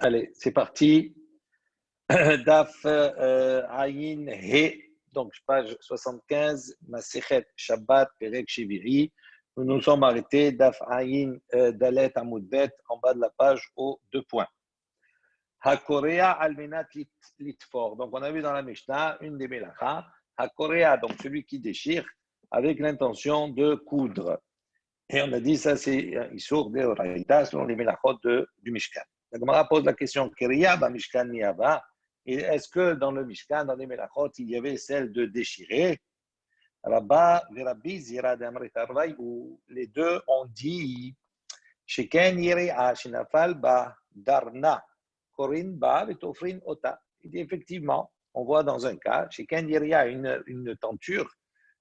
Allez, c'est parti. Daf Ayin He, donc page 75, Masechet Shabbat Perek Sheviri. Nous nous sommes arrêtés Daf Ayin Dalet Amoudbet en bas de la page aux 2 points. Hakorea Almenat Litfor. Donc on a vu dans la Mishnah une des Melacha. Hakorea, donc celui qui déchire avec l'intention de coudre. Et on a dit ça c'est Issour de Oraïta selon les Melachot du Mishkan. La Gemara pose la question Keria ba Mishkan Miyava. Et est-ce que dans le Mishkan, dans les Melachot, il y avait celle de déchirer? Rabba, Rabbi, Zira, Damri, Tarvaï, où les deux ont dit Sheken Yiri'a, Shinafal, Ba, Darna, Korin, Ba, Vetofrin, Ota. Il dit effectivement, on voit dans un cas, Sheken Yiri'a, une tenture,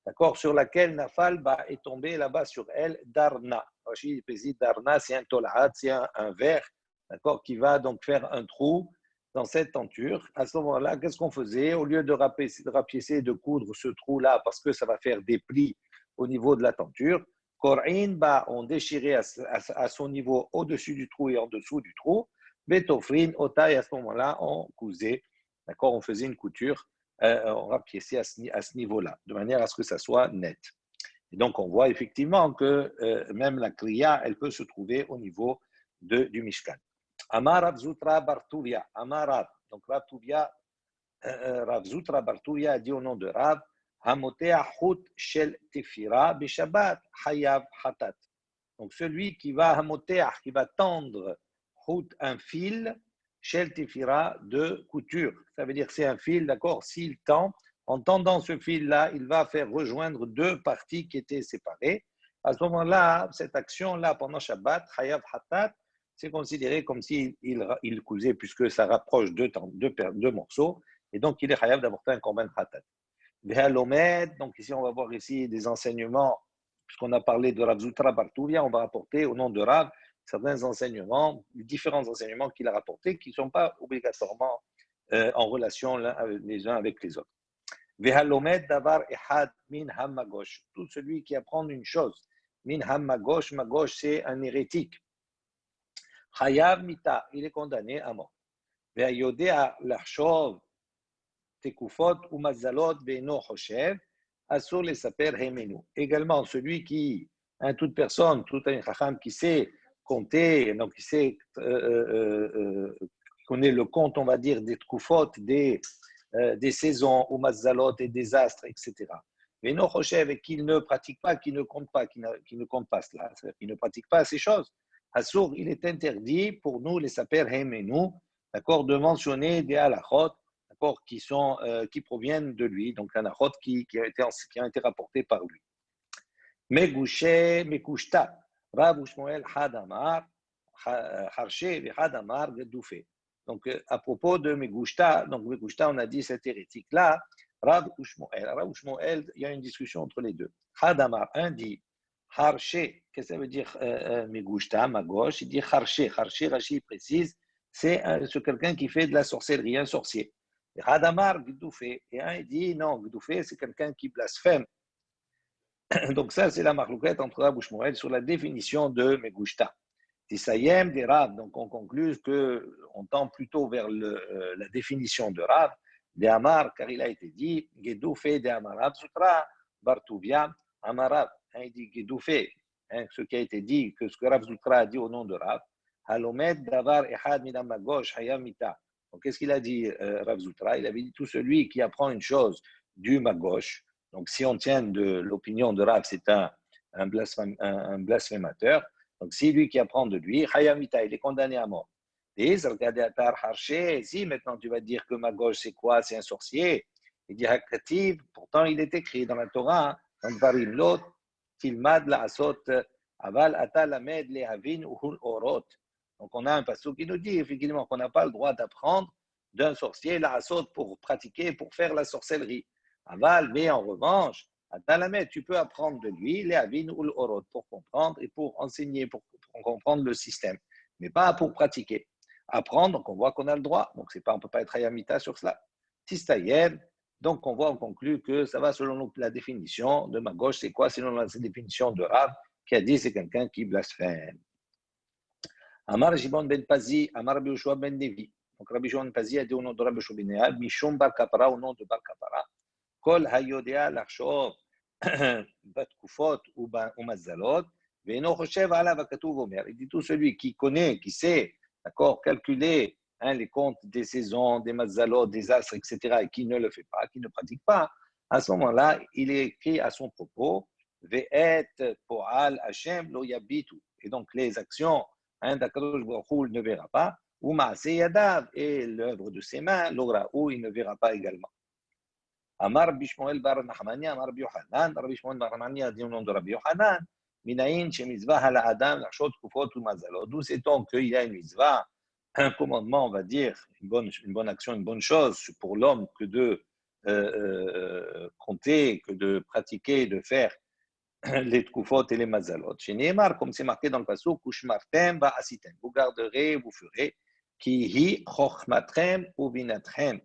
d'accord, sur laquelle Nafal Ba est tombé là-bas sur elle, Darna. Rachid précise Darna, c'est un tol'at, c'est un verre, d'accord, qui va donc faire un trou dans cette tenture. À ce moment-là, qu'est-ce qu'on faisait? Au lieu de rapiécer, de coudre ce trou-là, parce que ça va faire des plis au niveau de la tenture, Kor'in, bah, on déchirait à son niveau au-dessus du trou et en dessous du trou. Betofrin, Ota, et à ce moment-là, on cousait, d'accord, on faisait une couture, on rapiéçait à ce niveau-là, de manière à ce que ça soit net. Et donc, on voit effectivement que même la kriya, elle peut se trouver au niveau du Mishkan. Amar Rav Zutra Bartouria, Amar Rav. Donc Rav Zutra Bartouria a dit au nom de Rav, Hamotea Chut Shel Tefira Beshabbat Hayav Hatat. Donc celui qui va Hamotea, qui va tendre Chut, un fil, Shel Tefira de couture. Ça veut dire que c'est un fil, d'accord, s'il tend, en tendant ce fil-là, il va faire rejoindre deux parties qui étaient séparées. À ce moment-là, cette action-là, pendant Shabbat, Hayav Hatat, c'est considéré comme s'il cousait, puisque ça rapproche deux morceaux, et donc il est chayav d'apporter un korban khatat. Donc ici, on va voir ici des enseignements, puisqu'on a parlé de Rav Zutra Bartouria, on va apporter au nom de Rav certains enseignements, différents enseignements qu'il a rapportés, qui ne sont pas obligatoirement en relation les uns avec les autres. Davar ehad min hamagosh. Tout celui qui apprend une chose, min hamagosh, magosh c'est un hérétique. Chayav mita, il est condamné à mort. Ve'ayodea lachshov tekufot umazalot ve'eno choshev asur lesaper hemenu. Également, celui qui, toute personne, tout un chacham qui sait compter, donc qui sait connaît le compte, on va dire, des tekufot, des saisons, umazalot et des astres, etc. Ve'eno choshev, et qu'il ne pratique pas, qui ne compte pas, qui ne compte pas cela, c'est-à-dire qu'il ne pratique pas ces choses. Assour, il est interdit pour nous, les saper hemenu, d'accord, de mentionner des halachot, d'accord, qui proviennent de lui, donc un halachot qui a été rapporté par lui. Megouché, Mekushta, Rav Shmuel Hadamar, Harshe ve Hadamar Gedoufé. Donc, à propos de Megoushta, donc Megoushta, on a dit cet hérétique-là, Rav Shmuel, il y a une discussion entre les deux. Hadamar, un dit, Harshe, qu'est-ce que ça veut dire Megoushta, ma gauche? Il dit Harshe. Harshe, Rachid précise, c'est quelqu'un qui fait de la sorcellerie, un sorcier. Et Hadamar, Gdoufé. Et un, il dit non, Gdoufé, c'est quelqu'un qui blasphème. Donc, ça, c'est la marlouquette entre Rav Shmuel sur la définition de Megoushta. Tisayem des Rav, donc on conclut qu'on tend plutôt vers la définition de Rav, de Amar, car il a été dit Gdoufé de Amarav Sutra, Bartouvia, Amarav. Il dit Gdoufé, ce qui a été dit, que ce que Rav Zutra a dit au nom de Rav, Halomed Davar Ehad Midam Magosh Hayamita. Donc, qu'est-ce qu'il a dit, Rav Zutra? Il avait dit tout celui qui apprend une chose du Magosh. Donc, si on tient de l'opinion de Rav, c'est un blasphémateur. Donc, si lui qui apprend de lui, Hayamita, il est condamné à mort. Et si maintenant tu vas dire que Magosh, c'est quoi? C'est un sorcier. Il dit Hakativ, pourtant il est écrit dans la Torah, dans Barim Lot, Tilmad la asot aval ata lamed le havin uhul orot. Donc on a un passage qui nous dit effectivement qu'on n'a pas le droit d'apprendre d'un sorcier la asot pour pratiquer, pour faire la sorcellerie. Aval, mais en revanche, ata lamed, tu peux apprendre de lui les havin uhul orot pour comprendre et pour enseigner, pour comprendre le système, mais pas pour pratiquer. Apprendre, donc on voit qu'on a le droit, donc on ne peut pas être hayamita sur cela. Tistayem. Donc, on conclut que ça va selon la définition de Magosh. C'est quoi selon la définition de Rav qui a dit c'est quelqu'un qui blasphème. Amar Shimon ben Pazi, Amar Rabbi Yoshua ben Nevi. Donc Rabbi Shimon ben Pazi a dit au nom de Rabbi Yoshua ben Nevi, Mishum bar Kapara, au nom de bar Kapara, Kol hayodea lachshov batkufot ou mazalot, ve'eno choshev alav hakatuv omer. Il dit tout celui qui connaît, qui sait, d'accord, calculer les comptes des saisons, des mazalot, des astres, etc., et qui ne le fait pas, qui ne pratique pas, à ce moment-là, il est écrit à son propos, ve'et po'al Hashem lo yabitu. Et donc les actions d'Akadosh Baruch Hu ne verra pas, ou ma'aseh yadav, et l'œuvre de ses mains, l'aura où il ne verra pas également. Amar Bishmoel bar Nachmania, Amar Biohanan, Rabbi Shmuel bar Nachmania a dit au nom de Rabbi Yohanan, Minayin shemizvah ala adam lachot kufot ou mazalot. D'où sait-on qu'il y a une mitzvah, un commandement, on va dire, une bonne action, une bonne chose pour l'homme que de compter, que de pratiquer, de faire les tkufot et les mazalot. Chez Nehemar, comme c'est marqué dans le passage, kushmartem va asitem. Vous garderez, vous ferez, ki hi chochmatrem ou vinatrem.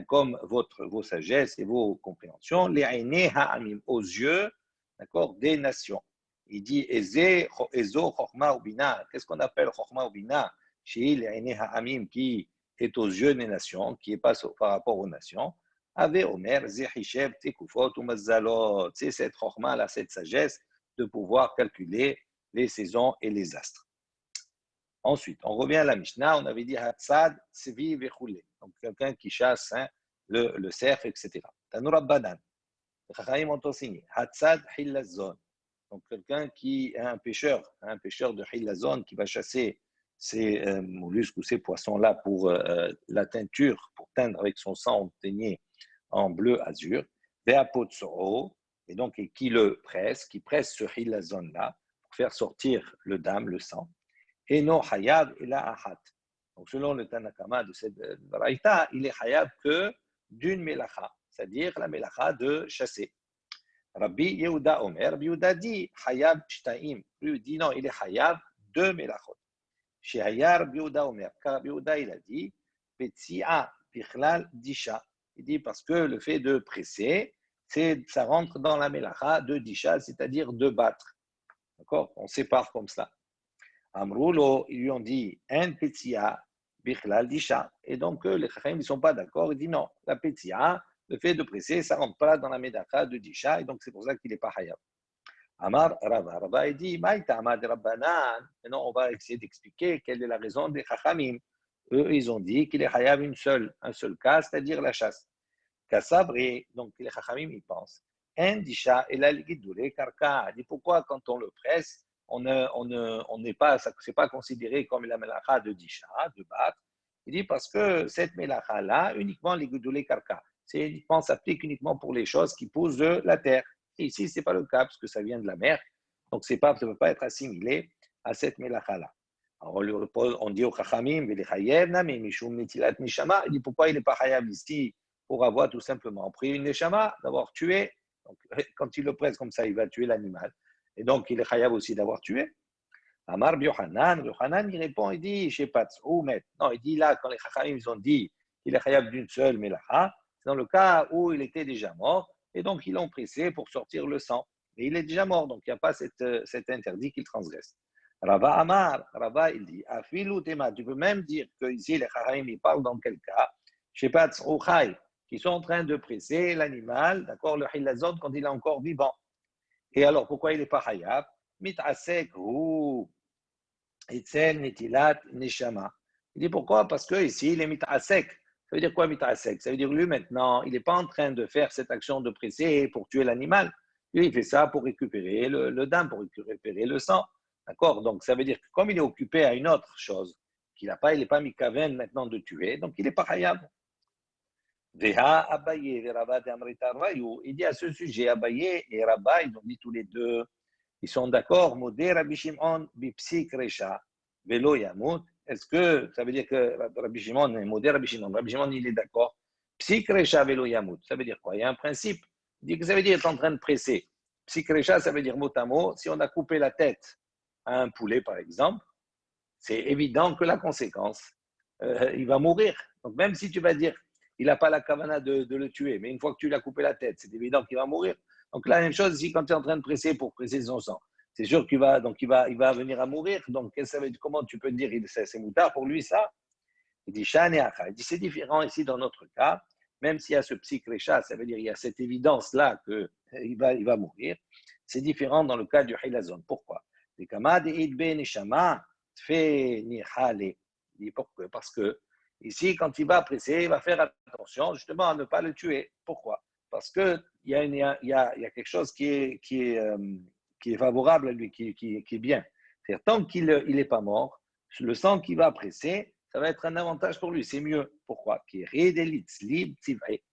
Comme vos sagesses et vos compréhensions, les aînés ha'amim, aux yeux, d'accord, des nations. Il dit ezo chochma ou bina. Qu'est-ce qu'on appelle chochma ou bina? Chez les aînés ha'amim, qui est aux yeux des nations, qui est pas par rapport aux nations. Ave Omer, Zehishev, Tekufot ou Mazalot. C'est cette chochma là, cette sagesse de pouvoir calculer les saisons et les astres. Ensuite, on revient à la Mishnah, on avait dit Hatzad, Sevi, Vechoulé. Donc, quelqu'un qui chasse le cerf, etc. Tanura Banan. Les Chachamim ont enseigné Hatzad, Hillazon. Donc, quelqu'un qui est un pêcheur de Hillazon qui va chasser ces mollusques ou ces poissons-là pour la teinture, pour teindre avec son sang teigné en bleu azur, et donc qui presse ce Hillazon-là pour faire sortir le dam, le sang. Et non hayab et la ahat. Donc, selon le Tanakama de cette baraïta, il est hayab que d'une melacha, c'est-à-dire la melacha de chasser. Rabbi Yehuda Omer, Rabbi Yehuda dit hayab shtaim. Lui dit non, il est hayab deux melachot. Chez Hayar, Rabbi Yehuda Omer, car Rabbi Yehuda il a dit Petsia bichlal disha. Il dit parce que le fait de presser, ça rentre dans la melacha de disha, c'est-à-dire de battre. D'accord? On sépare comme ça. Amroulo, ils lui ont dit un Petsia bichlal disha. Et donc les Chachamim ne sont pas d'accord. Ils disent non, la Petsia, le fait de presser, ça ne rentre pas dans la melacha de disha, et donc c'est pour ça qu'il n'est pas hayab. Amar Rava. Rava il dit Maïta Amad Rabbanan. Maintenant, on va essayer d'expliquer quelle est la raison des Chachamim. Eux, ils ont dit qu'il est hayab un seul cas, c'est-à-dire la chasse. Kassabri, donc les Chachamim, ils pensent. Indisha et la Ligidule Karka. Dit pourquoi, quand on le presse, on n'est pas, c'est pas considéré comme la melacha de Disha, de battre. Il dit parce que cette melacha-là, uniquement Ligidule Karka. Il pense s'applique uniquement pour les choses qui poussent de la terre. Et ici, ce n'est pas le cas, parce que ça vient de la mer. Donc, ça ne peut pas être assimilé à cette melacha-là. Alors, on dit au Chachamim, il dit pourquoi il n'est pas hayab ici pour avoir tout simplement pris une neshama, d'avoir tué. Donc, quand il le presse comme ça, il va tuer l'animal. Et donc, il est hayab aussi d'avoir tué. Amar Biohanan, il répond, il dit, je sais pas, non, il dit là, quand les Chachamim ils ont dit qu'il est hayab d'une seule melacha, c'est dans le cas où il était déjà mort, et donc ils l'ont pressé pour sortir le sang. Et il est déjà mort, donc il n'y a pas cet interdit qu'il transgresse. Rava Amar, Rava il dit, Afilu Tema, tu peux même dire que ici les Chachamim ils parlent dans quel cas, je sais pas, qui sont en train de presser l'animal, d'accord, le hilazot quand il est encore vivant. Et alors pourquoi il n'est pas hayab? Mit'asek hu etzel netilat neshama. Il dit pourquoi? Parce que ici il est mit'asek. Ça veut dire quoi mit'asek? Ça veut dire lui maintenant, il n'est pas en train de faire cette action de presser pour tuer l'animal. Lui, il fait ça pour récupérer le dam, pour récupérer le sang. D'accord? Donc ça veut dire que comme il est occupé à une autre chose, il n'est pas mikaven maintenant de tuer, donc il n'est pas hayab. Veha Abaye, Rava de Amrita Rayu. Il dit à ce sujet, Abaye et Rabba, ils ont dit tous les deux, ils sont d'accord, Modé Rabbi Shimon bipsik resha velo yamut. Est-ce que ça veut dire que Rabbi Shimon est Modé Rabbi Shimon, il est d'accord. Psik resha velo yamut. Ça veut dire quoi? Il y a un principe. Il dit que ça veut dire être en train de presser. Psik resha, ça veut dire mot à mot. Si on a coupé la tête à un poulet, par exemple, c'est évident que la conséquence, il va mourir. Donc même si tu vas dire, il n'a pas la kavana de le tuer, mais une fois que tu lui as coupé la tête, c'est évident qu'il va mourir. Donc la même chose ici, quand tu es en train de presser pour presser son sang. c'est sûr qu'il va venir à mourir. Donc, comment tu peux dire c'est moutard pour lui ça? Il dit Shani Acha. Il dit c'est différent ici dans notre cas, même s'il y a ce psychrécha, ça veut dire il y a cette évidence-là qu'il va mourir. C'est différent dans le cas du Hilazon. Pourquoi? Parce que ici, quand il va presser, il va faire attention justement à ne pas le tuer. Pourquoi? Parce qu'il y a quelque chose qui est favorable à lui, qui est bien. C'est-à-dire, tant qu'il n'est pas mort, le sang qui va presser, ça va être un avantage pour lui, c'est mieux. Pourquoi?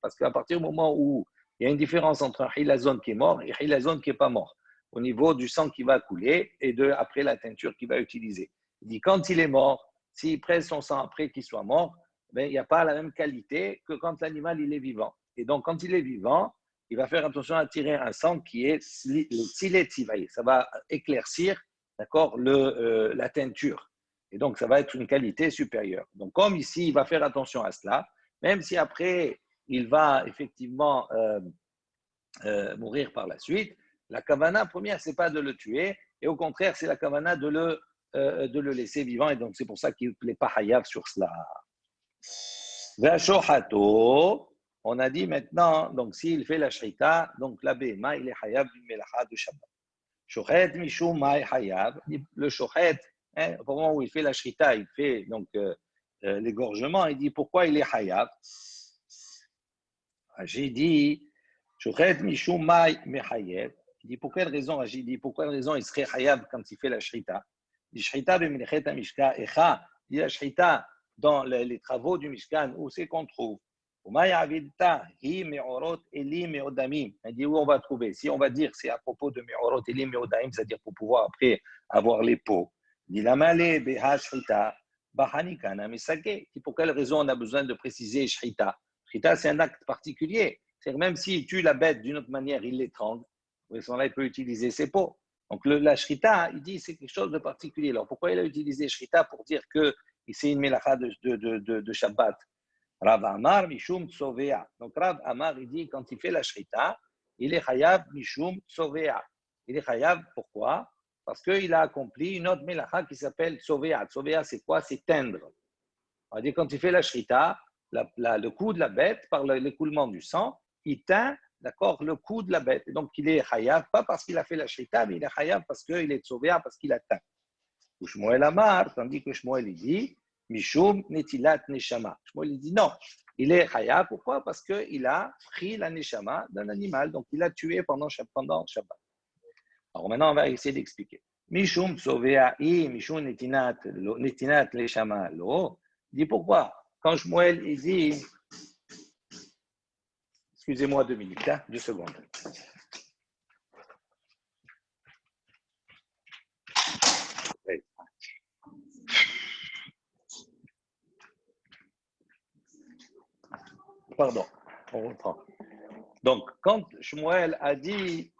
Parce qu'à partir du moment où il y a une différence entre un hilazon qui est mort et un hilazon qui n'est pas mort, au niveau du sang qui va couler et après la teinture qu'il va utiliser. Il dit quand il est mort, s'il presse son sang après qu'il soit mort, ben, il n'y a pas la même qualité que quand l'animal il est vivant. Et donc, quand il est vivant, il va faire attention à tirer un sang qui est le tzilet tzivaï. Ça va éclaircir, d'accord, la teinture. Et donc, ça va être une qualité supérieure. Donc, comme ici, il va faire attention à cela, même si après, il va effectivement mourir par la suite, la kavana première, ce n'est pas de le tuer, et au contraire, c'est la kavana de le laisser vivant, et donc c'est pour ça qu'il n'est pas hayav sur cela. Vashohato, on a dit maintenant, donc s'il fait la shrita, donc la béma, il est hayav du melacha de Shabbat. Shochet mishum mai hayav, le shochet, au moment où il fait la shrita, il fait donc l'égorgement, il dit pourquoi il est hayav. J'ai dit, shochet mishum mai mehayev, il dit pour quelle raison, j'ai dit pour quelle raison il serait hayav quand il fait la shrita. Il dit shrita b'melechet hamishka echa, il dit la shrita dans les travaux du Mishkan, où c'est qu'on trouve. Il dit où on va trouver. Si on va dire c'est à propos de Me'orot Elim Me'odamim, c'est-à-dire pour pouvoir après avoir les peaux. Il dit pour quelle raison on a besoin de préciser Shrita? Shrita, c'est un acte particulier. C'est-à-dire même s'il tue la bête d'une autre manière, il l'étrangle. Là, il peut utiliser ses peaux. Donc la Shrita, il dit c'est quelque chose de particulier. Alors pourquoi il a utilisé Shrita pour dire que c'est une mélacha de Shabbat? Rav Amar Mishum Tsovea. Donc Rav Amar, il dit quand il fait la Shrita, il est Chayav Mishum Tsovea. Il est Chayav, pourquoi? Parce qu'il a accompli une autre mélacha qui s'appelle Tsovea. Tsovea, c'est quoi? C'est teindre. On va dire quand il fait la Shrita, le cou de la bête, par l'écoulement du sang, il teint, d'accord, le cou de la bête. Et donc il est Chayav, pas parce qu'il a fait la Shrita, mais il est Chayav parce qu'il est Tsovea, parce qu'il a teint. Ou Shmuel Amar, tandis que Shmuel il dit Mishum Netilat Neshama. Shmuel il dit non, il est Chaya. Pourquoi? Parce qu'il a pris la Neshama d'un animal, donc il l'a tué pendant Shabbat. Alors maintenant, on va essayer d'expliquer. Mishum Tsovea'i, Mishum Netinat Neshama Lo. Il dit pourquoi? Quand Shmuel il dit, excusez-moi 2 minutes, 2 secondes. Pardon, on reprend. Donc, quand Shmuel a dit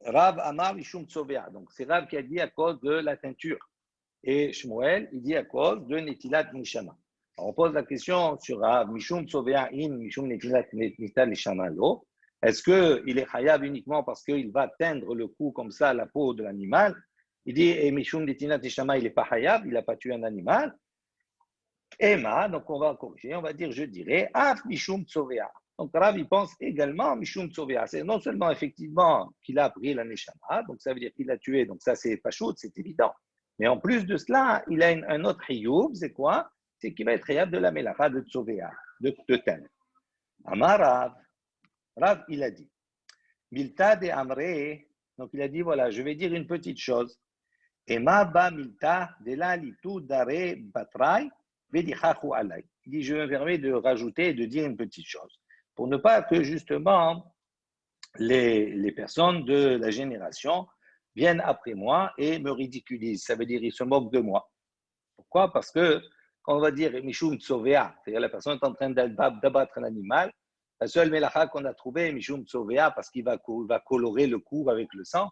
Rav Amar Mishum Tsovea. Donc, c'est Rav qui a dit à cause de la teinture. Et Shmuel, il dit à cause de Netilat Nishama. On pose la question sur Rav Mishum Tsovea in Mishum Netilat Nishama lo. Est-ce qu'il est chayav uniquement parce qu'il va teindre le cou comme ça, la peau de l'animal? Il dit, et Mishum Netilat Nishama, il n'est pas chayav, il n'a pas tué un animal. Emma, donc on va corriger, on va dire, je dirais, Af Mishum Tsovea. Donc Rav, il pense également Mishum Tsovea. C'est non seulement effectivement qu'il a pris la Neshama, donc ça veut dire qu'il l'a tué, donc ça c'est Pachout, c'est évident. Mais en plus de cela, il a un autre Hiyoub, c'est quoi? C'est qu'il va être Hiyoub de la Melacha de Tsovea, de Ten. Amar Rav, il a dit, Milta de Amre, donc il a dit, voilà, je vais dire une petite chose. Ema ba milta de la litu dare batrai. Il dit, je me permets de rajouter et de dire une petite chose, pour ne pas que justement les personnes de la génération viennent après moi et me ridiculisent. Ça veut dire ils se moquent de moi. Pourquoi? Parce que quand on va dire Mishum Tsovea, c'est-à-dire la personne est en train d'abattre un animal, la seule melacha qu'on a trouvée, Mishum Tsovea, parce qu'il va colorer le cou avec le sang.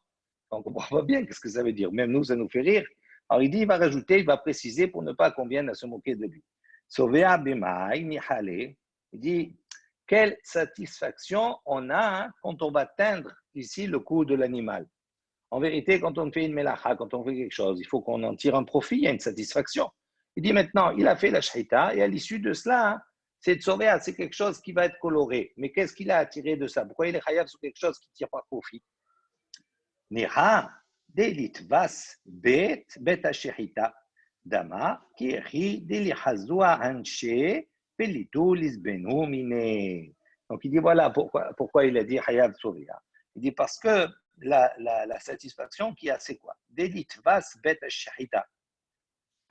On ne comprend pas bien ce que ça veut dire. Même nous, ça nous fait rire. Alors il dit, il va rajouter, il va préciser pour ne pas qu'on vienne à se moquer de lui. Sovea b'mai nihale. Il dit, quelle satisfaction on a quand on va teindre ici le cou de l'animal. En vérité, quand on fait une melacha, quand on fait quelque chose, il faut qu'on en tire un profit, il y a une satisfaction. Il dit maintenant, il a fait la shahita et à l'issue de cela, c'est de sauver, c'est quelque chose qui va être coloré. Mais qu'est-ce qu'il a attiré de ça? Pourquoi il est chayav sur quelque chose qui ne tire pas profit? Niha, delit vas bet hashahita, dama, ki deli hazua hanche, pelitu lisbenu mine. Donc il dit voilà pourquoi il a dit chayav surya. Il dit parce que la satisfaction qu'il y a, c'est quoi? Delit vas bet hashahita.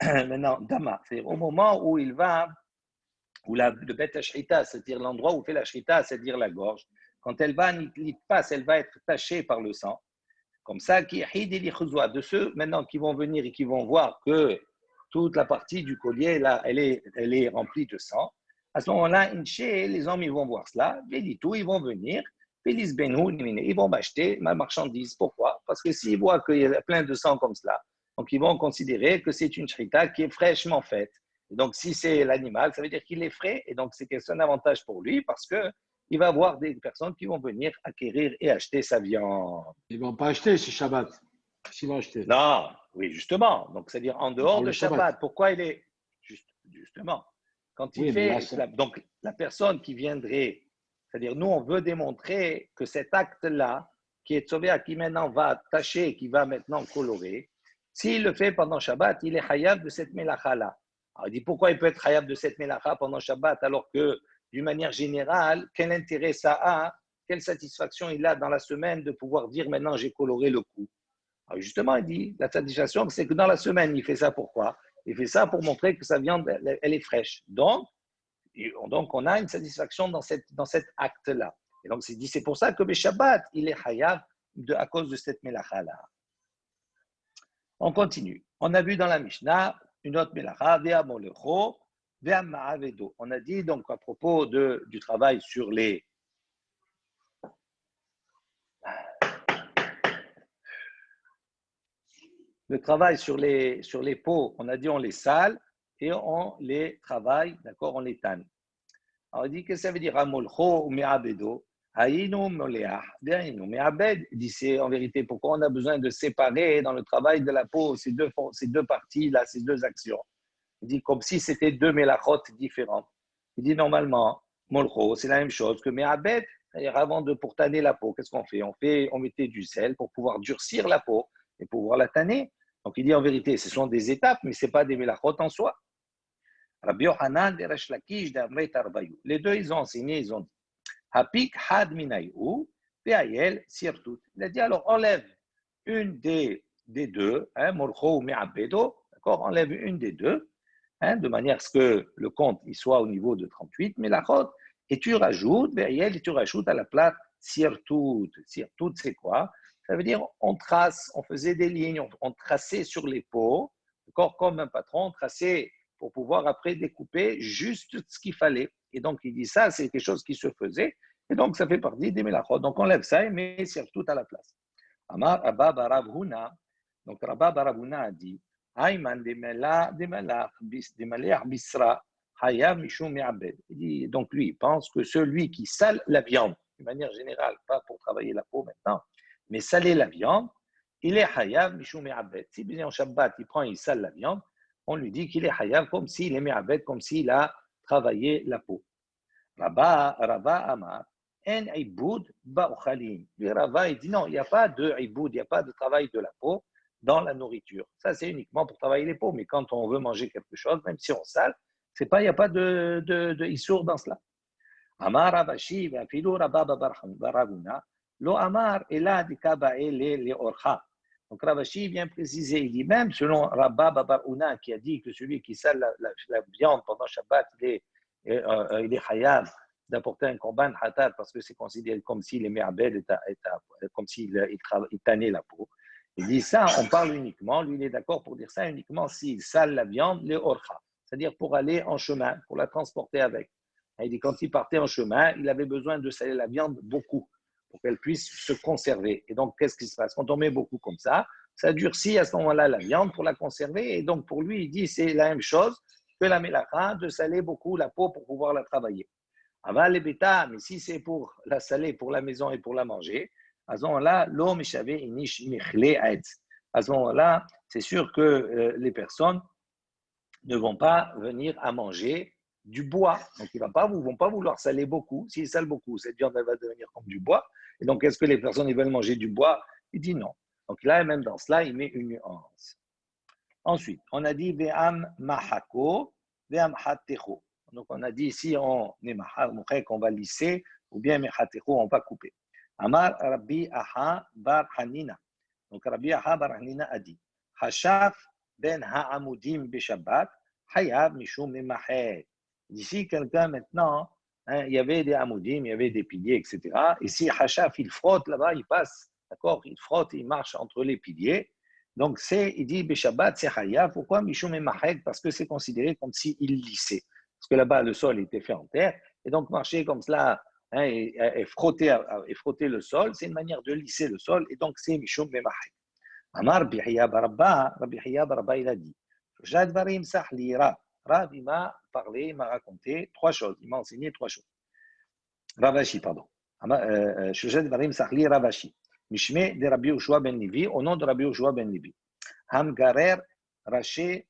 Maintenant, dama, c'est-à-dire au moment où il va, où le bet hashahita, c'est-à-dire l'endroit où fait la shahita, c'est-à-dire la gorge, quand elle va, elle va être tachée par le sang. Comme ça, de ceux maintenant qui vont venir et qui vont voir que toute la partie du collier, là, elle est remplie de sang. À ce moment-là, les hommes, ils vont voir cela, ils vont venir, ils vont m'acheter ma marchandise. Pourquoi? Parce que s'ils voient qu'il y a plein de sang comme cela, donc ils vont considérer que c'est une shrita qui est fraîchement faite. Et donc, si c'est l'animal, ça veut dire qu'il est frais, et donc c'est un avantage pour lui parce que il va avoir des personnes qui vont venir acquérir et acheter sa viande. Ils ne vont pas acheter, c'est Shabbat. S'ils vont acheter. Non, oui, justement. Donc, c'est-à-dire en dehors de Shabbat. Pourquoi il est. Justement. Quand il fait. Donc, la personne qui viendrait. C'est-à-dire, nous, on veut démontrer que cet acte-là, qui est sauvé, qui maintenant va tacher, qui va maintenant colorer, s'il le fait pendant Shabbat, il est chayav de cette mélacha-là. Alors, il dit pourquoi il peut être chayav de cette mélacha pendant Shabbat alors que d'une manière générale, quel intérêt ça a, quelle satisfaction il a dans la semaine de pouvoir dire maintenant j'ai coloré le cou. Alors justement, il dit, la satisfaction, c'est que dans la semaine, il fait ça pourquoi? Il fait ça pour montrer que sa viande, elle est fraîche. Donc, on a une satisfaction dans cet acte-là. Et donc, c'est pour ça que le Shabbat, il est chayav à cause de cette mélacha-là. On continue. On a vu dans la Mishnah une autre mélacha, ve'amolecho, on a dit donc à propos du travail sur le travail sur les peaux, on a dit on les sale et on les travaille, d'accord, on les tanne. Alors il dit que ça veut dire amolcho ou me'abedo, haïnu moleach, ve'haïnu me'abed. Il dit c'est en vérité pourquoi on a besoin de séparer dans le travail de la peau ces deux parties là, ces deux actions. Il dit comme si c'était deux mélachot différentes. Il dit normalement, molcho, c'est la même chose que me'abed. C'est-à-dire avant pour tanner la peau, qu'est-ce qu'on fait? On mettait du sel pour pouvoir durcir la peau et pouvoir la tanner. Donc il dit en vérité, ce sont des étapes, mais ce n'est pas des mélachot en soi. Rabbi Yochanan et Resh Lakish d'Amrei Tarbayou. Les deux, ils ont enseigné, ils ont dit Hapik had minayu, ve'ayel sirtut. Il a dit alors enlève une des deux, molcho ou me'abedo, d'accord, enlève une des deux. De manière à ce que le compte il soit au niveau de 38, mais la chod, et tu rajoutes, et tu rajoutes à la place sirtout. Sirtout, c'est quoi? Ça veut dire on trace, on faisait des lignes, on traçait sur les peaux, comme un patron, on traçait pour pouvoir après découper juste ce qu'il fallait. Et donc il dit ça, c'est quelque chose qui se faisait, et donc ça fait partie des mélachot. Donc on lève ça et met sirtout à la place. Amar Abba Barav Huna, donc Rabba Barav Huna a dit, Ayman de Malach Bisra, Hayam Mishum Me'abed. Donc lui, il pense que celui qui sale la viande, de manière générale, pas pour travailler la peau maintenant, mais saler la viande, il est Hayam Mishum Me'abed. Si bien en Shabbat, il sale la viande, on lui dit qu'il est Hayam comme s'il est Me'abed, comme s'il a travaillé la peau. Rabba Amar, En Iboud Ba'uchalim. Lui, Rabba, il dit non, il n'y a pas de Iboud, il n'y a pas de travail de la peau dans la nourriture. Ça, c'est uniquement pour travailler les peaux. Mais quand on veut manger quelque chose, même si on sale, il n'y a pas de issour dans cela. Amar Rabashi, Filou Rabba Baravuna, Lo Amar Ela Dikaba'e le Orcha. Donc Rabashi vient préciser, il dit même selon Rabba Babaruna qui a dit que celui qui sale la viande pendant Shabbat, il est chayav d'apporter un korban hatat parce que c'est considéré comme s'il est me'abed, comme s'il tannait la peau. Il dit ça, on parle uniquement, lui il est d'accord pour dire ça uniquement s'il sale la viande, les orcha, c'est-à-dire pour aller en chemin, pour la transporter avec. Il dit quand il partait en chemin, il avait besoin de saler la viande beaucoup pour qu'elle puisse se conserver. Et donc, qu'est-ce qui se passe? Quand on met beaucoup comme ça durcit à ce moment-là la viande pour la conserver. Et donc, pour lui, il dit c'est la même chose que la mélacha, de saler beaucoup la peau pour pouvoir la travailler. Aval et bêta, mais si c'est pour la saler, pour la maison et pour la manger, à ce moment-là, l'homme échavé inish michle aetz. À ce moment-là, c'est sûr que les personnes ne vont pas venir à manger du bois. Donc, ils ne vont pas vouloir saler beaucoup. S'ils salent beaucoup, cette viande elle va devenir comme du bois. Et donc, est-ce que les personnes ils veulent manger du bois? Il dit non. Donc là, même dans cela, il met une nuance. Ensuite, on a dit ve'am mahako, ve'am hatecho. Donc, on a dit ici, on est mahak, on va lisser, ou bien mehatecho, on va couper. Amar Rabbi Aha bar Hanina. Donc, Rabbi Aha bar Hanina a dit Hashaf ben ha'amudim beshabbat, hayav mishum memahek. D'ici, quelqu'un maintenant, il y avait des amudim, il y avait des piliers, etc. Et si Hashaf, il frotte là-bas, il passe, d'accord, il frotte, il marche entre les piliers. Donc, il dit Beshabbat, c'est hayav. Pourquoi mishum memahek? Parce que c'est considéré comme s'il lissait. Parce que là-bas, le sol était fait en terre. Et donc, marcher comme cela, et frotter le sol, c'est une manière de lisser le sol. Et donc, c'est mishum memahek. Amar Bihiya Barabba, Rabbi Hiya Barabba, il a dit Jadvarim Sahli Rav. Rav, il m'a parlé, il m'a raconté trois choses. Il m'a enseigné trois choses. Ravashi, pardon. Jadvarim Sahli Ravashi. Mishme de Rabbi Ushua ben Nivi, au nom de Rabbi Ushua ben Nivi. Hamgarer Raché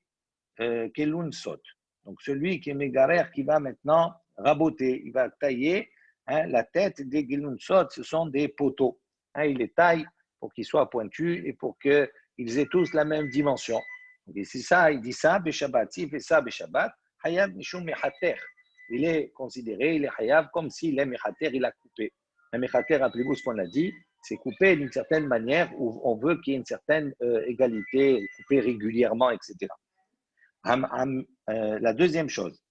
Kelun Sot. Donc celui qui est Megarer, qui va maintenant raboter, il va tailler la tête des Kelun Sot, ce sont des poteaux. Il les taille pour qu'ils soient pointus et pour qu'ils aient tous la même dimension. Et c'est ça, il dit ça, Beshabbat. S'il fait ça, Beshabbat, Hayav Mishum Mechater. Il est considéré, il est Hayav comme s'il est Mechater, il a coupé. Un Mechater, rappelez-vous ce qu'on a dit, c'est coupé d'une certaine manière où on veut qu'il y ait une certaine égalité, coupé régulièrement, etc. La deuxième chose,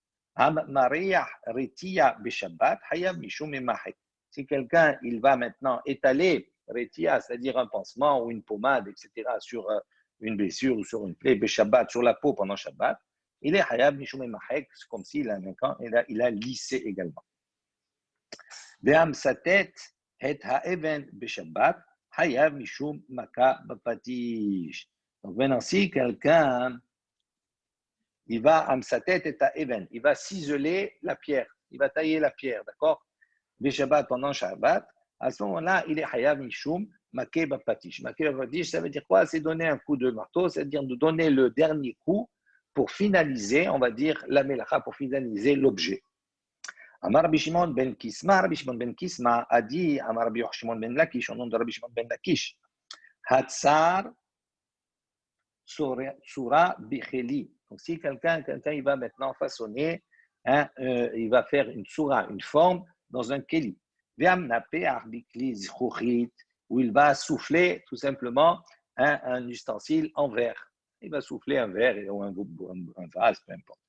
si quelqu'un il va maintenant étaler retia, c'est-à-dire un pansement ou une pommade, etc., sur une blessure ou sur une plaie, beshabbat, sur la peau pendant Shabbat, il est hayab mishum emahek, comme s'il a lissé également. Ve'am satet het ha'even beshabbat, hayab mishum maka bapatish. Donc maintenant, si quelqu'un il va amsatet et à even, il va ciseler la pierre, il va tailler la pierre, d'accord? Le Shabbat pendant Shabbat, à ce moment-là, il est hayav mishum maké bapatish. Maké bapatish, ça veut dire quoi? C'est donner un coup de marteau, c'est-à-dire de donner le dernier coup pour finaliser, on va dire, la melacha, pour finaliser l'objet. Amar Rabbi Shimon ben Kisma, Rabbi Shimon ben Kisma a dit, Amar Rabbi Shimon ben Lakish, au nom de Rabbi Shimon ben Lakish, Hatzar Sura Bicheli. Donc, si quelqu'un il va maintenant façonner, il va faire une soura, une forme dans un keli, où il va souffler tout simplement un ustensile en verre. Il va souffler un verre ou un vase, peu importe.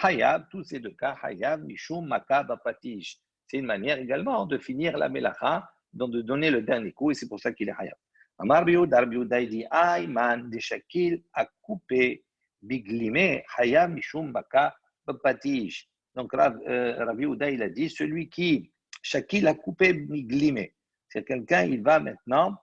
Hayav, tous ces deux cas, Hayav, Mishum, Maka, Bapatish. C'est une manière également de finir la melacha, donc de donner le dernier coup, et c'est pour ça qu'il est Hayav. Amar Biouda, il dit Ayman de Shakil a coupé Biglimé, Hayam Mishum Baka Bapatish. Donc Rabbi Ouda, il a dit celui qui Shakil a coupé Biglimé. C'est quelqu'un, il va maintenant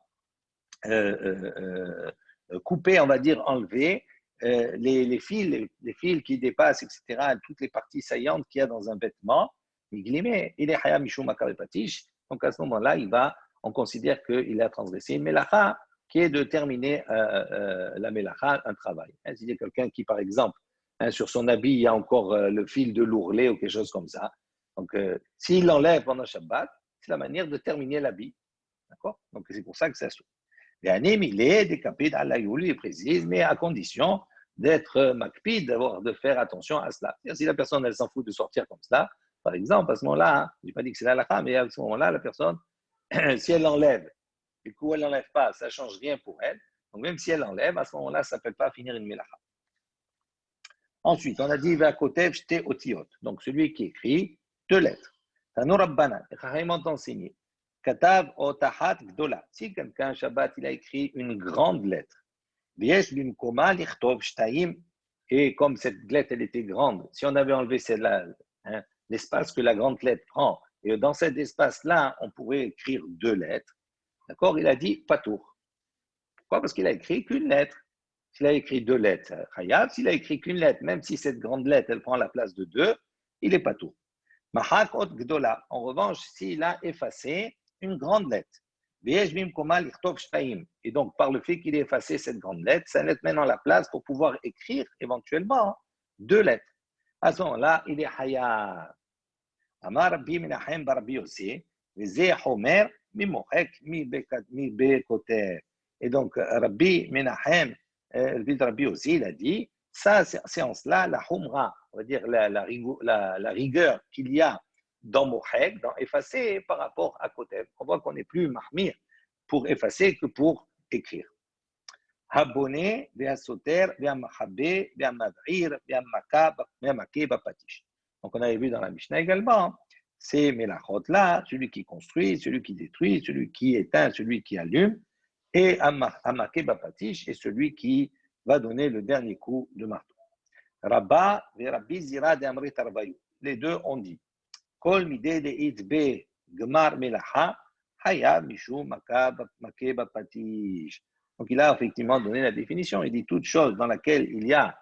couper, on va dire enlever les fils qui dépassent, etc., toutes les parties saillantes qu'il y a dans un vêtement. Biglimé, il est Hayam Mishum Baka Bapatish. Donc à ce moment-là, on considère qu'il a transgressé une melacha qui est de terminer la melacha, un travail. S'il y a quelqu'un qui, par exemple, sur son habit, il y a encore le fil de l'ourlet ou quelque chose comme ça. Donc, s'il l'enlève pendant Shabbat, c'est la manière de terminer l'habit. D'accord? Donc, c'est pour ça que ça s'ouvre. Il est décapé à la il précise, mais à condition d'être makpid, de faire attention à cela. Si la personne, elle s'en fout de sortir comme cela, par exemple, à ce moment-là, je n'ai pas dit que c'est la halakha, mais à ce moment-là, la personne, si elle l'enlève, du coup, elle ne l'enlève pas, ça ne change rien pour elle. Donc, même si elle l'enlève, à ce moment-là, ça ne s'appelle pas finir une melacha. Ensuite, on a dit Vakotev shte otiot. Donc, celui qui écrit deux lettres. Tanu Rabbanan, les Chachamim ont enseigné. Katav otahat gdola. Si quelqu'un, Shabbat, il a écrit une grande lettre. Viesh bimkoma lichtov shtaim. Et comme cette lettre, elle était grande, si on avait enlevé celle-là, l'espace que la grande lettre prend, et dans cet espace-là, on pourrait écrire deux lettres. D'accord? Il a dit patour. Pourquoi? Parce qu'il a écrit qu'une lettre. S'il a écrit deux lettres, Chayav. S'il a écrit qu'une lettre, même si cette grande lettre, elle prend la place de deux, il est patour. Mahak ot gdola. En revanche, s'il a effacé une grande lettre, et donc par le fait qu'il ait effacé cette grande lettre, ça laisse maintenant la place pour pouvoir écrire éventuellement deux lettres. À ce moment-là, il est hayab. Amar Rabbi Menachem bar Rabbi Yossi, v'zeh homer mimochek mi bekoter. Et donc Rabbi Menachem, le fils de Rabbi Yossi, il a dit, ça c'est en cela la humra, on va dire la rigueur qu'il y a dans mochek, dans effacer par rapport à koter. On voit qu'on n'est plus mahmir pour effacer que pour écrire. Habone, ve'asoter, ve'amachabé, ve'amad'ir, ve'amake bapatish. Donc, on avait vu dans la Mishnah également, ces mélachot-là, celui qui construit, celui qui détruit, celui qui éteint, celui qui allume, et amake bapatish est celui qui va donner le dernier coup de marteau. Rabba, ve'rabbi zira de'amrit arbayu. Les deux ont dit, kol mideh de'it be gmar melacha, hayab mishu make bapatish. Donc, il a effectivement donné la définition. Il dit toute chose dans laquelle il y a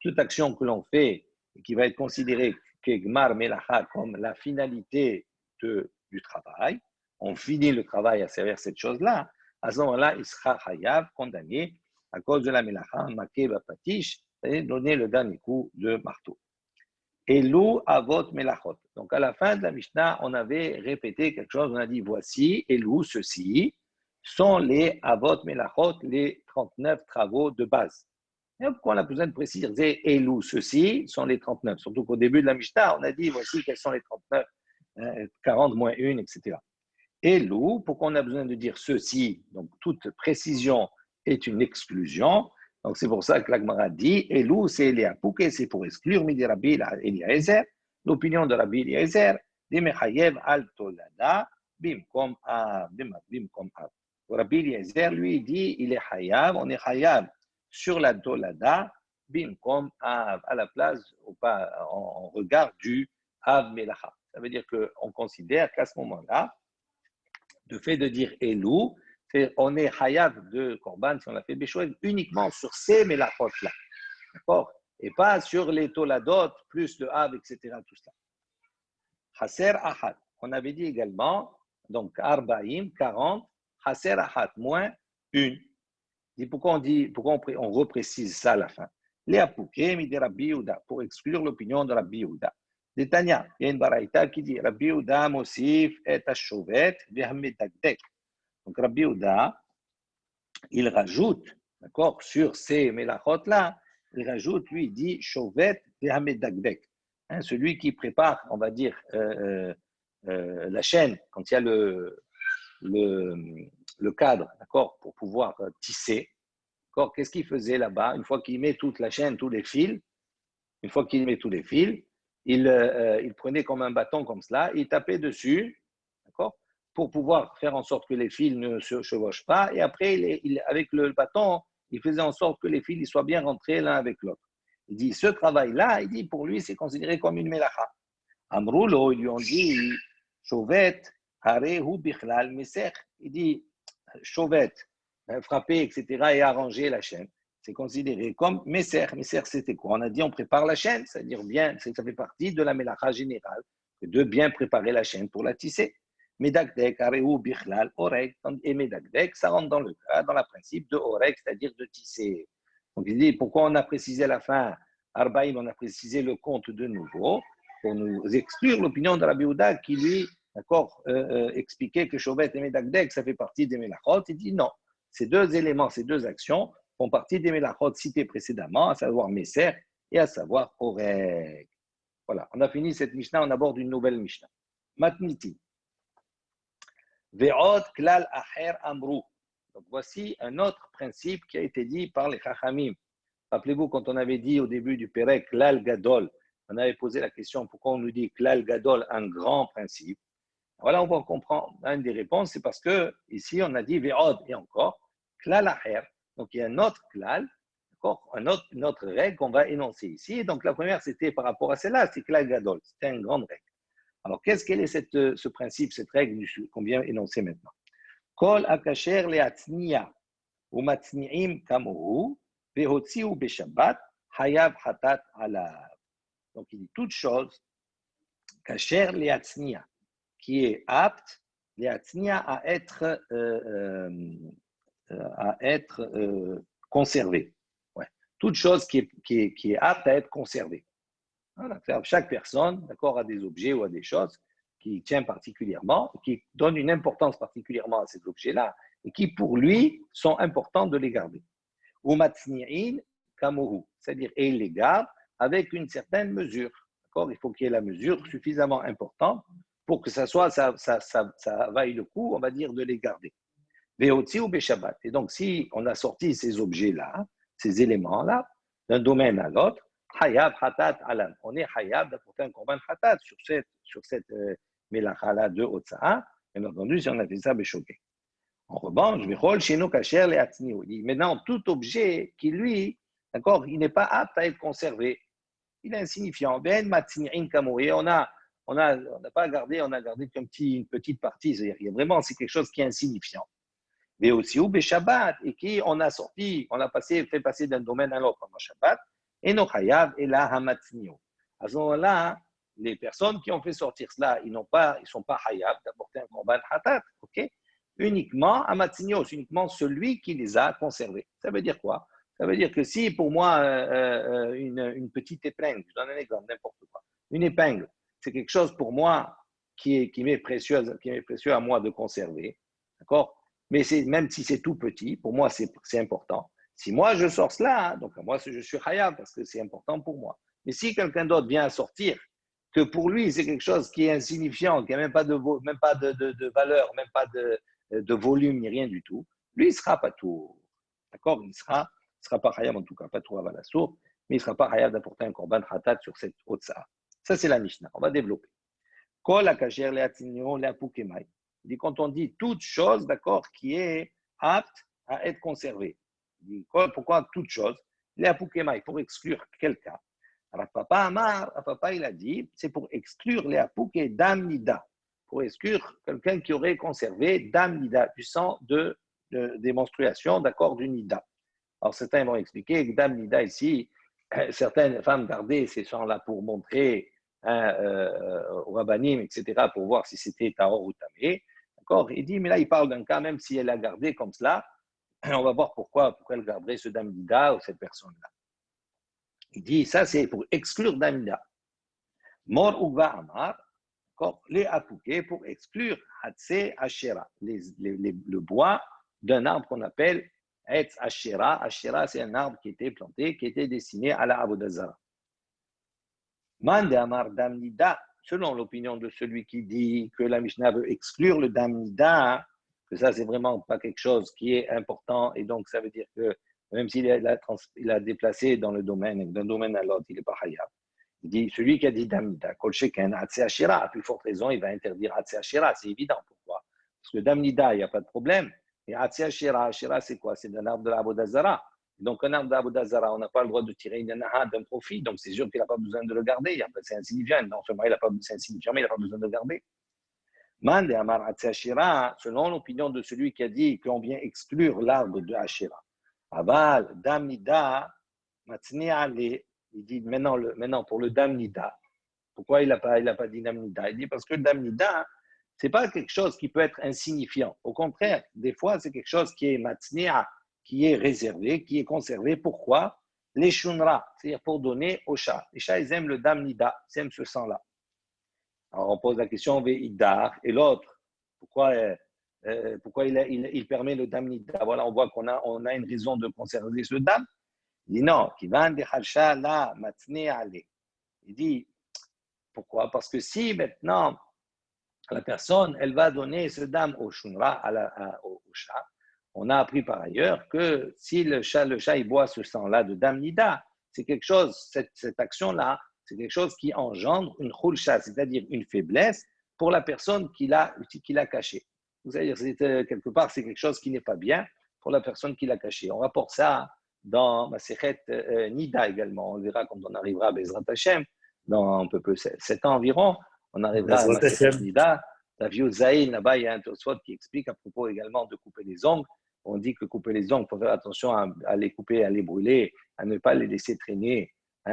toute action que l'on fait et qui va être considérée Gmar Melacha comme la finalité du travail. On finit le travail à servir cette chose-là. À ce moment-là, il sera Hayav, condamné à cause de la Melacha, Maké Bapatish, c'est-à-dire donner le dernier coup de marteau. Elou Avot Melachot. Donc, à la fin de la Mishnah, on avait répété quelque chose. On a dit voici, Elou, ceci sont les Avot Melachot, les 39 travaux de base. Et pourquoi on a besoin de préciser Elou, ceci sont les 39. Surtout qu'au début de la Mishnah, on a dit voici quels sont les 39, 40 moins 1, etc. Elou, pourquoi on a besoin de dire ceci? Donc, toute précision est une exclusion. Donc, c'est pour ça que l'Agmara dit Elou, c'est les apouké, c'est pour exclure Midi Rabbi Eliezer, l'opinion de Rabbi Eliezer, des Mechayev al Tolada, Bimkom Av. Rabbi Eliezer, lui, dit il est Hayav, on est Hayav sur la Tolada, Bimkom Av, à la place, en regard du Av Melacha. Ça veut dire qu'on considère qu'à ce moment-là, le fait de dire Elou, on est Hayav de Korban, si on a fait Béchoued, uniquement sur ces Melachot-là. D'accord? Et pas sur les Toladot, plus le Av, etc. Tout cela. Haser Ahad. On avait dit également, donc Arbaïm, 40, Haser Ahad, moins une. Pourquoi on reprécise ça à la fin? Les Apouké, Midi Rabbi Yehuda, pour exclure l'opinion de Rabbi Yehuda. Détania, il y a une baraïta qui dit Rabbi Yehuda Mosif et Ashovet Vehmedagdek. Donc Rabbi Yehuda, il rajoute, d'accord, sur ces mélachot-là, il rajoute, lui, il dit Shovet Vehmedagdek. Celui qui prépare, on va dire, la chaîne, quand il y a le cadre, d'accord, pour pouvoir tisser. D'accord, qu'est-ce qu'il faisait là-bas? Une fois qu'il met toute la chaîne, tous les fils, une fois qu'il met tous les fils, il prenait comme un bâton comme cela, il tapait dessus, d'accord, pour pouvoir faire en sorte que les fils ne se chevauchent pas. Et après, avec le bâton, il faisait en sorte que les fils ils soient bien rentrés l'un avec l'autre. Il dit, ce travail-là, il dit, pour lui, c'est considéré comme une melacha. Amroulo, ils lui ont dit, Chauvet, Harehu Bichlal Meser. Il dit, Chauvet, frapper, etc., et arranger la chaîne. C'est considéré comme Meser. Meser, c'était quoi? On a dit, on prépare la chaîne, c'est-à-dire bien, ça fait partie de la melacha générale, de bien préparer la chaîne pour la tisser. Medagdek, Harehu Bichlal, Orek. Et Medagdek, ça rentre dans le principe de Orek, c'est-à-dire de tisser. Donc, il dit, pourquoi on a précisé à la fin, Arbaïm, on a précisé le compte de nouveau, pour nous exclure l'opinion de Rabbi Yehuda qui, lui, d'accord, expliquait que Shovet et Medagdek, ça fait partie des Melachot. Il dit non, ces deux éléments, ces deux actions font partie des Melachot cités précédemment, à savoir Messer et à savoir Oreg. Voilà, on a fini cette Mishnah, on aborde une nouvelle Mishnah. Matniti. Ve'od klal acher amru. Donc voici un autre principe qui a été dit par les Chachamim. Rappelez-vous, quand on avait dit au début du Pérec, Klal Gadol, on avait posé la question pourquoi on nous dit Klal Gadol, un grand principe. Voilà, on va comprendre. Une des réponses, c'est parce que ici, on a dit Ve'od et encore, Klal Aher. Donc, il y a un autre Klal, une autre règle qu'on va énoncer ici. Donc, la première, c'était par rapport à celle-là, c'est Klal Gadol. C'était une grande règle. Alors, quel est ce principe, cette règle qu'on vient énoncer maintenant? Kol Akacher Leatzniya, ou Matzniim Kamohu, Vehotziu Beshabbat, Hayav Hatat Alav. Donc, il dit toute chose Kasher Leatznia, qui est apte, Leatznia, à être conservé. Ouais. Toute chose qui est apte à être conservée. Voilà. Chaque personne, d'accord, a des objets ou a des choses qui tient particulièrement, qui donnent une importance particulièrement à ces objets-là, et qui, pour lui, sont importants de les garder. Ou matzni'in kamohu, c'est-à-dire, et il les garde avec une certaine mesure. D'accord. Il faut qu'il y ait la mesure suffisamment importante pour que ça vaille le coup, on va dire, de les garder. Veotzi ou Beshabbat. Et donc, si on a sorti ces objets-là, ces éléments-là, d'un domaine à l'autre, Hayab Hatat Alam. On est Hayab d'apporter un korban Hatat sur cette Melacha-là de Otsa'a. Bien entendu, si on a fait ça, Beshoké. En revanche, Vichol Sheno Kacher le Hatzniu. Maintenant, tout objet qui, lui, d'accord, il n'est pas apte à être conservé. Il est insignifiant. Ben Matzni'in Kamoué. On n'a pas gardé, on a gardé une petite partie. C'est-à-dire, c'est quelque chose qui est insignifiant. Mais aussi ou Shabbat, et qui on a fait passer d'un domaine à l'autre pendant Shabbat, et no chayav et la hamatzniu. À ce moment-là, les personnes qui ont fait sortir cela, ils sont pas chayav d'apporter un korban hatat, ok? Uniquement hamatzniu, uniquement celui qui les a conservés. Ça veut dire quoi? Ça veut dire que si pour moi une petite épingle, je donne un exemple, n'importe quoi, une épingle, c'est quelque chose pour moi qui m'est précieux à moi de conserver, d'accord? Mais même si c'est tout petit, pour moi, c'est important. Si moi, je sors cela, donc moi, je suis hayab parce que c'est important pour moi. Mais si quelqu'un d'autre vient à sortir, que pour lui, c'est quelque chose qui est insignifiant, qui n'a même pas de valeur, même pas de volume, ni rien du tout, lui, il ne sera pas tout. D'accord? Il ne sera pas hayab, en tout cas, pas tout à Valassour, mais il ne sera pas hayab d'apporter un korban hatat sur cette otsa. Ça, c'est la Mishnah. On va développer. Kol akacher le'atzinyo le'apukemai. dit quand on dit toute chose, d'accord, qui est apte à être conservée. Pourquoi toute chose? Léa pour exclure quelqu'un. Alors, papa, il a dit, c'est pour exclure Léa dam nida, pour exclure quelqu'un qui aurait conservé dam nida, du sang des menstruations, d'accord, du nida. Alors, certains vont expliquer que dam nida ici, certaines femmes gardaient ces sangs-là pour montrer au rabbanim, etc., pour voir si c'était tahor ou tamé. D'accord. Il dit, mais là, il parle d'un cas, même si elle a gardé comme cela, on va voir pourquoi elle garderait ce damnida ou cette personne-là. Il dit, ça, c'est pour exclure damnida. Mor Ugva Amar, les apouké pour exclure Hatse Ashera, le bois d'un arbre qu'on appelle Etz Ashera. Ashera, c'est un arbre qui était planté, qui était destiné à la Avodazara. Mande Amar damnida, selon l'opinion de celui qui dit que la Mishnah veut exclure le damnida, que ça, c'est vraiment pas quelque chose qui est important, et donc ça veut dire que même s'il a déplacé dans le domaine, d'un domaine à l'autre, il n'est pas hayab. Il dit, celui qui a dit damnida, kol sheken hatse ashira, à plus forte raison, il va interdire hatse ashira, c'est évident. Pourquoi? Parce que damnida, il n'y a pas de problème, et hatse ashira, ashira, c'est quoi? C'est un arbre de la Avodazara. Donc, un arbre d'Avodazara, on n'a pas le droit de tirer d'un profit, donc c'est sûr qu'il n'a pas besoin de le garder. C'est insignifiant. Non seulement il n'a pas besoin de le garder. Mande Amar Ashira, selon l'opinion de celui qui a dit qu'on vient exclure l'arbre de Ashira. Aval, Damnida, Matsni Ale, il dit maintenant pour le Damnida. Pourquoi il n'a pas dit Damnida? Il dit parce que le Damnida, ce n'est pas quelque chose qui peut être insignifiant. Au contraire, des fois, c'est quelque chose qui est Matsnia, qui est réservé, qui est conservé. Pourquoi? Les shunra, c'est-à-dire pour donner aux chats. Les chats, ils aiment le damnida, ils aiment ce sang-là. Alors, on pose la question, Ve'idar, et l'autre, pourquoi il permet le damnida? Voilà, on voit qu'on a une raison de conserver ce dam. Il dit non, qui va en la matne ale. Il dit, pourquoi? Parce que si maintenant, la personne, elle va donner ce dam au shunra, au chat, on a appris par ailleurs que si le chat il boit ce sang-là de damnida, c'est quelque chose, cette action-là, c'est quelque chose qui engendre une khulsha, c'est-à-dire une faiblesse pour la personne qui l'a caché. C'est-à-dire, quelque part, c'est quelque chose qui n'est pas bien pour la personne qui l'a caché. On rapporte ça dans Masechet Nida également. On verra quand on arrivera à Bezrat Hashem, dans un peu plus 7 ans environ, on arrivera à Masechet Nida. La vieux Zaïn, là-bas, il y a un Tosfot qui explique à propos également de couper les ongles. On dit que couper les ongles, il faut faire attention à les couper, à les brûler, à ne pas les laisser traîner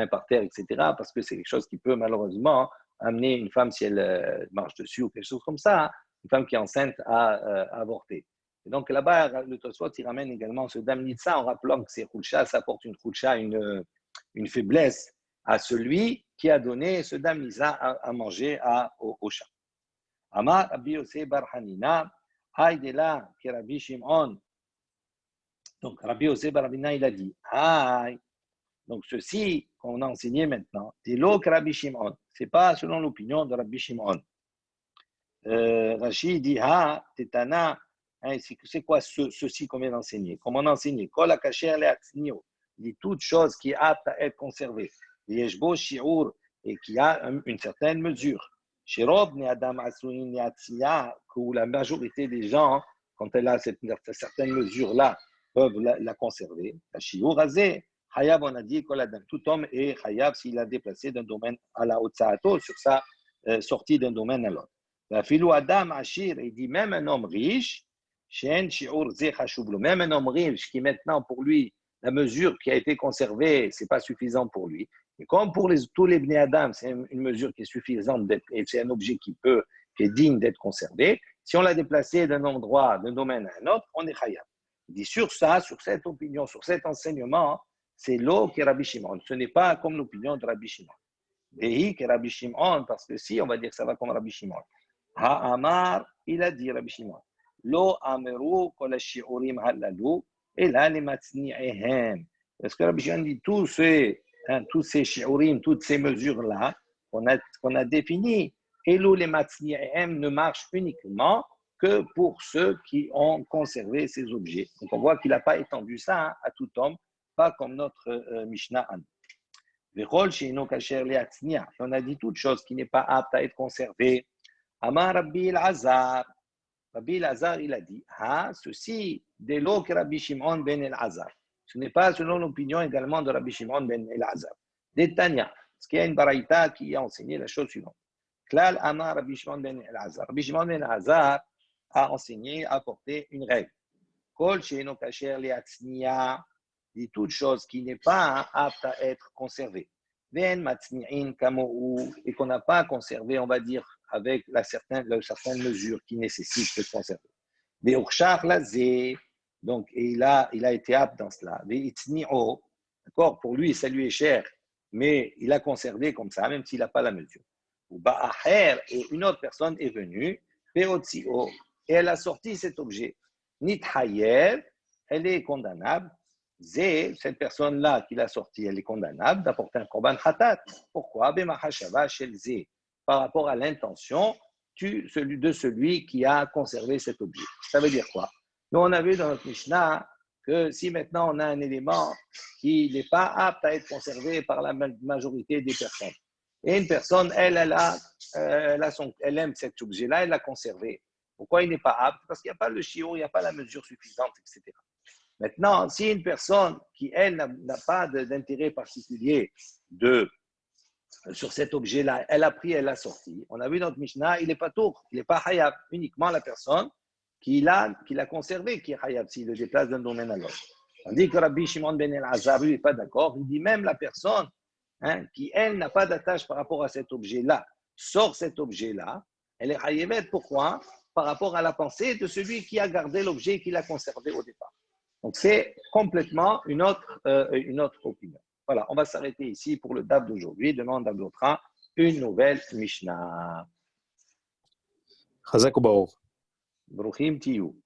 par terre, etc. Parce que c'est quelque chose qui peut malheureusement amener une femme, si elle marche dessus ou quelque chose comme ça, hein, une femme qui est enceinte à avorter. Et donc là-bas, le Tosfot, il ramène également ce damnitsa en rappelant que c'est khulcha, ça apporte une khulcha, une faiblesse à celui qui a donné ce damnitsa à manger au chat. Amar Rabbi Yosef bar Hanina, Aïdela, qui Rabbi Shimon. Donc Rabbi Yosef bar Hanina, il a dit, Aïe. Donc ceci qu'on a enseigné maintenant, c'est l'eau que Rabbi Shimon. Ce n'est pas selon l'opinion de Rabbi Shimon. Rachid dit, Ha, Tetana, hein, c'est quoi ceci qu'on vient d'enseigner? Comme on a enseigné, Kol HaKasher le'atznio, dit toute chose qui est apte à être conservée. Yeshbo shi'ur, et qui a une certaine mesure. Shirov ne Adam asuin ne'atzia, où la majorité des gens, quand elle a cette certaine mesure-là, peuvent la conserver. La shi'ur azeh, Hayab, on a dit, tout homme est Hayab s'il a déplacé d'un domaine à la Otsaato, sur sa sortie d'un domaine à l'autre. La filou Adam Ashir, il dit même un homme riche, même un homme riche qui maintenant pour lui, la mesure qui a été conservée, ce n'est pas suffisant pour lui. Et comme pour tous les Bnei Adam, c'est une mesure qui est suffisante et c'est un objet qui est digne d'être conservé, si on l'a déplacé d'un endroit, d'un domaine à un autre, on est Hayab. Il dit sur ça, sur cette opinion, sur cet enseignement, c'est l'eau qui est Rabbi Shimon. Ce n'est pas comme l'opinion de Rabbi Shimon. Vehi qui est Rabbi Shimon, parce que si, on va dire que ça va comme Rabbi Shimon. Ha'amar, il a dit Rabbi Shimon. Lo ameru kol shi'urim halalu, et là les matzni'ehem. Parce que Rabbi Shimon dit tous ces shi'urim, toutes ces mesures-là qu'on a définies, et l'eau les matzni'ehem ne marchent uniquement que pour ceux qui ont conservé ces objets. Donc on voit qu'il n'a pas étendu ça à tout homme, pas comme notre Mishnah. On a dit toute chose qui n'est pas apte à être conservée. Amar Rabbi el-Azar. Rabbi el-Azar, il a dit, ceci, de l'eau que Rabbi Shimon ben el-Azar. Ce n'est pas selon l'opinion également de Rabbi Shimon ben el-Azar. D'Etania, parce qu'il y a une baraïta qui a enseigné la chose suivante. Klal Amar Rabbi Shimon ben el-Azar. Rabbi Shimon ben el-Azar a enseigné, a apporté une règle. Kol she'eno kasher le'atzniya, dit toute chose qui n'est pas apte à être conservée. Ven matzni'in kamo'u, et qu'on n'a pas conservé, on va dire, avec la certaine mesure qui nécessite de conserver. Ve'urshach lazé, donc, et il a été apte dans cela. Ve'itzni'o, d'accord, pour lui, ça lui est cher, mais il a conservé comme ça, même s'il n'a pas la mesure. Ou ba'acher, et une autre personne est venue, ve'otzi'o, et elle a sorti cet objet. Nithayev, elle est condamnable. Cette personne-là qui l'a sorti, elle est condamnable d'apporter un korban khatat. Pourquoi? Par rapport à l'intention de celui qui a conservé cet objet. Ça veut dire quoi? Nous, on a vu dans notre Mishnah que si maintenant on a un élément qui n'est pas apte à être conservé par la majorité des personnes, et une personne, elle aime cet objet-là, elle l'a conservé. Pourquoi il n'est pas apte? Parce qu'il n'y a pas le shiur, il n'y a pas la mesure suffisante, etc. Maintenant, si une personne qui, elle, n'a pas d'intérêt particulier sur cet objet-là, elle a pris, elle l'a sorti. On a vu dans notre Mishnah, il n'est pas tour, il n'est pas hayab, uniquement la personne qui l'a conservé qui est hayab, s'il le déplace d'un domaine à l'autre. Tandis que Rabbi Shimon ben el-Azar, lui, n'est pas d'accord. Il dit même la personne qui, elle, n'a pas d'attache par rapport à cet objet-là, sort cet objet-là, elle est hayavet. Pourquoi? Par rapport à la pensée de celui qui a gardé l'objet et qui l'a conservé au départ. Donc, c'est complètement une autre opinion. Voilà, on va s'arrêter ici pour le DAF d'aujourd'hui. Demain, on développera une nouvelle Mishnah. Chazak ou Baruch. Bruchim Tiyou.